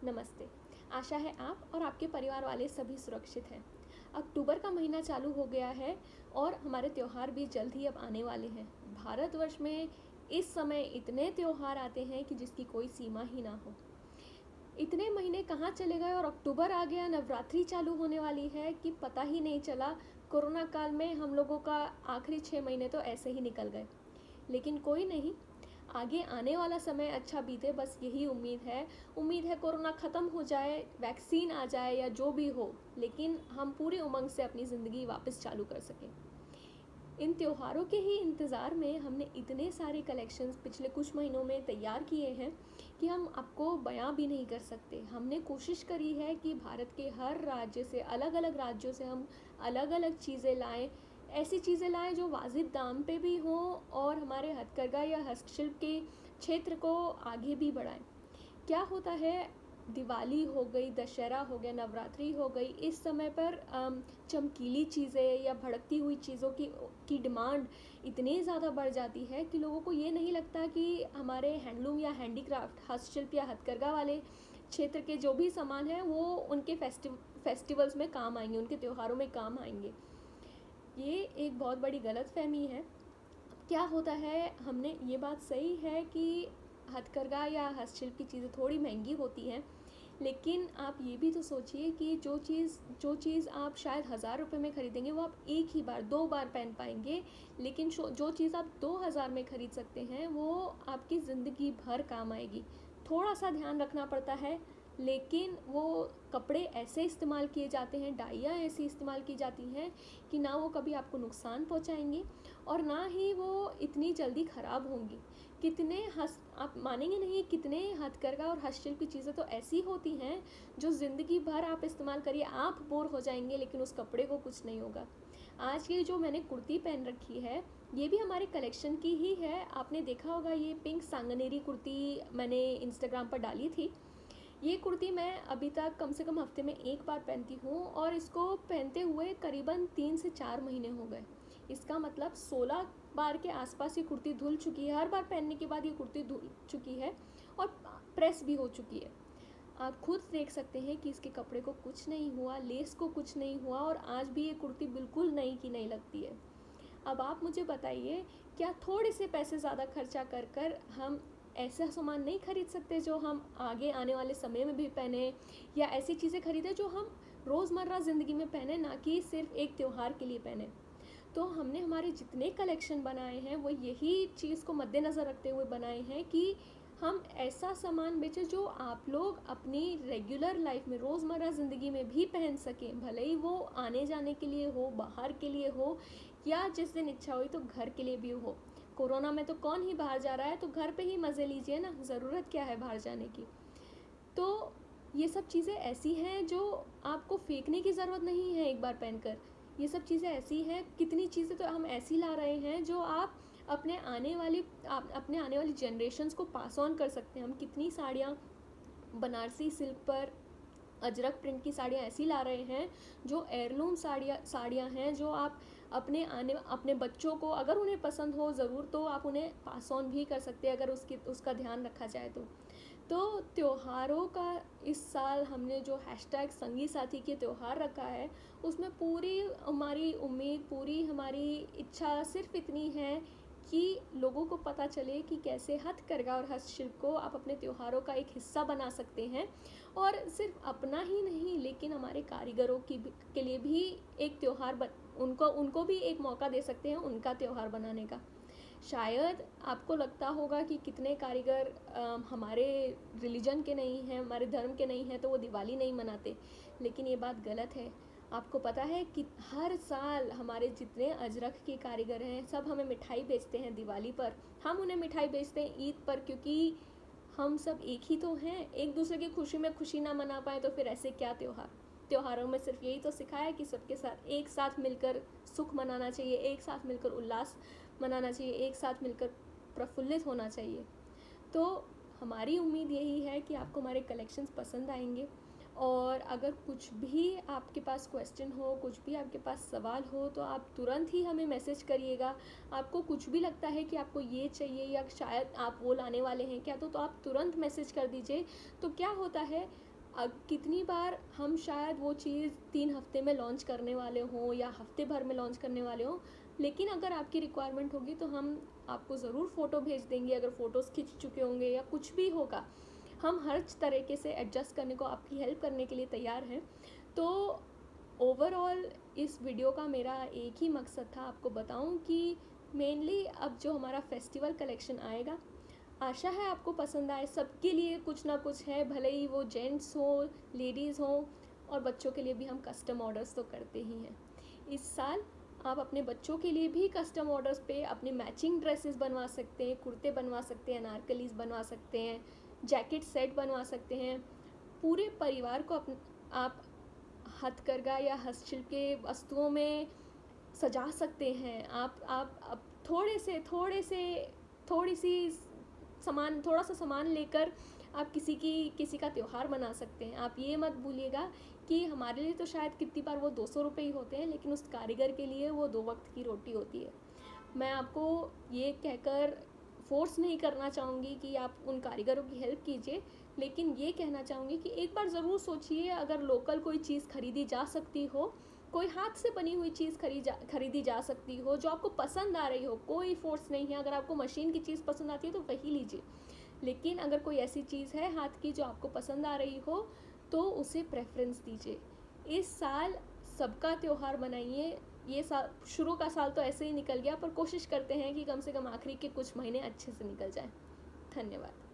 नमस्ते। आशा है आप और आपके परिवार वाले सभी सुरक्षित हैं। अक्टूबर का महीना चालू हो गया है और हमारे त्योहार भी जल्द ही अब आने वाले हैं। भारतवर्ष में इस समय इतने त्योहार आते हैं कि जिसकी कोई सीमा ही ना हो। इतने महीने कहाँ चले गए और अक्टूबर आ गया, नवरात्रि चालू होने वाली है कि पता ही नहीं चला। कोरोना काल में हम लोगों का आखिरी 6 महीने तो ऐसे ही निकल गए। लेकिन कोई नहीं, आगे आने वाला समय अच्छा बीते, बस यही उम्मीद है। उम्मीद है कोरोना ख़त्म हो जाए, वैक्सीन आ जाए या जो भी हो, लेकिन हम पूरी उमंग से अपनी ज़िंदगी वापस चालू कर सकें। इन त्योहारों के ही इंतज़ार में हमने इतने सारे कलेक्शंस पिछले कुछ महीनों में तैयार किए हैं कि हम आपको बयां भी नहीं कर सकते। हमने कोशिश करी है कि भारत के हर राज्य से, अलग अलग राज्यों से हम अलग अलग चीज़ें लाएं, ऐसी चीज़ें लाएं जो वाजिब दाम पे भी हों और हमारे हथकरघा या हस्तशिल्प के क्षेत्र को आगे भी बढ़ाएं। क्या होता है, दिवाली हो गई, दशहरा हो गया, नवरात्रि हो गई, इस समय पर चमकीली चीज़ें या भड़कती हुई चीज़ों की डिमांड इतनी ज़्यादा बढ़ जाती है कि लोगों को ये नहीं लगता कि हमारे हैंडलूम या हैंडीक्राफ्ट, हस्तशिल्प या हथकरघा वाले क्षेत्र के जो भी सामान हैं वो उनके फेस्टिवल्स में काम आएंगे, उनके त्योहारों में काम आएंगे। ये एक बहुत बड़ी गलतफहमी है। क्या होता है, हमने ये बात सही है कि हथकरघा या हस्तशिल्प की चीज़ें थोड़ी महंगी होती हैं, लेकिन आप ये भी तो सोचिए कि जो चीज़ आप शायद 1000 रुपये में ख़रीदेंगे वो आप एक ही बार 2 बार पहन पाएंगे, लेकिन जो चीज़ आप 2000 में ख़रीद सकते हैं वो आपकी ज़िंदगी भर काम आएगी। थोड़ा सा ध्यान रखना पड़ता है, लेकिन वो कपड़े ऐसे इस्तेमाल किए जाते हैं, डाइयाँ ऐसी इस्तेमाल की जाती हैं कि ना वो कभी आपको नुकसान पहुंचाएंगी और ना ही वो इतनी जल्दी ख़राब होंगी। आप मानेंगे नहीं, कितने हथकरघा और हस्तशिल्प की चीज़ें तो ऐसी होती हैं जो ज़िंदगी भर आप इस्तेमाल करिए, आप बोर हो जाएंगे लेकिन उस कपड़े को कुछ नहीं होगा। आज ये जो मैंने कुर्ती पहन रखी है, ये भी हमारे कलेक्शन की ही है। आपने देखा होगा, ये पिंक सांगनेरी कुर्ती मैंने इंस्टाग्राम पर डाली थी। ये कुर्ती मैं अभी तक कम से कम हफ्ते में एक बार पहनती हूँ और इसको पहनते हुए करीबन 3 से 4 महीने हो गए। इसका मतलब 16 बार के आसपास ये कुर्ती धुल चुकी है। हर बार पहनने के बाद ये कुर्ती धुल चुकी है और प्रेस भी हो चुकी है। आप खुद देख सकते हैं कि इसके कपड़े को कुछ नहीं हुआ, लेस को कुछ नहीं हुआ और आज भी ये कुर्ती बिल्कुल नई की नई लगती है। अब आप मुझे बताइए, क्या थोड़े से पैसे ज़्यादा खर्चा कर कर हम ऐसा सामान नहीं खरीद सकते जो हम आगे आने वाले समय में भी पहने, या ऐसी चीज़ें खरीदें जो हम रोज़मर्रा ज़िंदगी में पहने, ना कि सिर्फ एक त्यौहार के लिए पहने। तो हमने हमारे जितने कलेक्शन बनाए हैं वो यही चीज़ को मद्देनज़र रखते हुए बनाए हैं कि हम ऐसा सामान बेचें जो आप लोग अपनी रेगुलर लाइफ में, रोज़मर्रा ज़िंदगी में भी पहन सकें, भले ही वो आने जाने के लिए हो, बाहर के लिए हो, या जिस दिन इच्छा हुई तो घर के लिए भी हो। कोरोना में तो कौन ही बाहर जा रहा है, तो घर पे ही मज़े लीजिए ना, ज़रूरत क्या है बाहर जाने की। तो ये सब चीज़ें ऐसी हैं जो आपको फेंकने की ज़रूरत नहीं है एक बार पहनकर। ये सब चीज़ें ऐसी हैं, कितनी चीज़ें तो हम ऐसी ला रहे हैं जो आप अपने आने वाली जनरेशन्स को पास ऑन कर सकते हैं। हम कितनी साड़ियाँ बनारसी सिल्क पर अजरक प्रिंट की साड़ियाँ ऐसी ला रहे हैं जो एयरलूम साड़ियाँ हैं, जो आप अपने बच्चों को, अगर उन्हें पसंद हो ज़रूर, तो आप उन्हें पास ऑन भी कर सकते हैं अगर उसका ध्यान रखा जाए तो त्योहारों का इस साल हमने जो हैशटैग संगी साथी के त्यौहार रखा है, उसमें पूरी हमारी उम्मीद, पूरी हमारी इच्छा सिर्फ इतनी है कि लोगों को पता चले कि कैसे हथकरघा और हस्तशिल्प को आप अपने त्योहारों का एक हिस्सा बना सकते हैं, और सिर्फ अपना ही नहीं लेकिन हमारे कारीगरों के लिए भी एक त्यौहार उनको भी एक मौका दे सकते हैं उनका त्यौहार बनाने का। शायद आपको लगता होगा कि कितने कारीगर हमारे रिलीजन के नहीं हैं, हमारे धर्म के नहीं हैं, तो वो दिवाली नहीं मनाते, लेकिन ये बात गलत है। आपको पता है कि हर साल हमारे जितने अजरक के कारीगर हैं सब हमें मिठाई बेचते हैं दिवाली पर, हम उन्हें मिठाई बेचते हैं ईद पर, क्योंकि हम सब एक ही तो हैं। एक दूसरे की खुशी में खुशी ना मना पाए तो फिर ऐसे क्या त्योहारों में सिर्फ यही तो सिखाया है कि सबके साथ एक साथ मिलकर सुख मनाना चाहिए, एक साथ मिलकर उल्लास मनाना चाहिए, एक साथ मिलकर प्रफुल्लित होना चाहिए। तो हमारी उम्मीद यही है कि आपको हमारे कलेक्शंस पसंद आएंगे, और अगर कुछ भी आपके पास क्वेश्चन हो, कुछ भी आपके पास सवाल हो, तो आप तुरंत ही हमें मैसेज करिएगा। आपको कुछ भी लगता है कि आपको ये चाहिए या शायद आप वो लाने वाले हैं क्या, तो आप तुरंत मैसेज कर दीजिए। तो क्या होता है, अब कितनी बार हम शायद वो चीज़ 3 हफ्ते में लॉन्च करने वाले हों या हफ्ते भर में लॉन्च करने वाले हों, लेकिन अगर आपकी रिक्वायरमेंट होगी तो हम आपको ज़रूर फ़ोटो भेज देंगे। अगर फ़ोटोज़ खिंच चुके होंगे या कुछ भी होगा, हम हर तरीके से एडजस्ट करने को, आपकी हेल्प करने के लिए तैयार हैं। तो ओवरऑल इस वीडियो का मेरा एक ही मकसद था, आपको बताऊं कि मेनली अब जो हमारा फेस्टिवल कलेक्शन आएगा, आशा है आपको पसंद आए। सबके लिए कुछ ना कुछ है, भले ही वो जेंट्स हो, लेडीज़ हो, और बच्चों के लिए भी हम कस्टम ऑर्डर्स तो करते ही हैं। इस साल आप अपने बच्चों के लिए भी कस्टम ऑर्डर्स पे अपने मैचिंग ड्रेसेस बनवा सकते हैं, कुर्ते बनवा सकते हैं, अनारकलीज बनवा सकते हैं, जैकेट सेट बनवा सकते हैं। पूरे परिवार को आप हथकरघा या हस्तशिल्प के वस्तुओं में सजा सकते हैं। आप थोड़ा सा सामान लेकर आप किसी का त्यौहार मना सकते हैं। आप ये मत भूलिएगा कि हमारे लिए तो शायद कितनी बार वो 200 रुपये ही होते हैं, लेकिन उस कारीगर के लिए वो 2 वक्त की रोटी होती है। मैं आपको ये कहकर फोर्स नहीं करना चाहूँगी कि आप उन कारीगरों की हेल्प कीजिए, लेकिन ये कहना चाहूँगी कि एक बार ज़रूर सोचिए, अगर लोकल कोई चीज़ खरीदी जा सकती हो, कोई हाथ से बनी हुई चीज़ खरीदी जा सकती हो जो आपको पसंद आ रही हो, कोई फोर्स नहीं है। अगर आपको मशीन की चीज़ पसंद आती है तो वही लीजिए, लेकिन अगर कोई ऐसी चीज़ है हाथ की जो आपको पसंद आ रही हो तो उसे प्रेफरेंस दीजिए। इस साल सबका त्यौहार मनाइए। ये साल, शुरू का साल तो ऐसे ही निकल गया, पर कोशिश करते हैं कि कम से कम आखिरी के कुछ महीने अच्छे से निकल जाएं। धन्यवाद।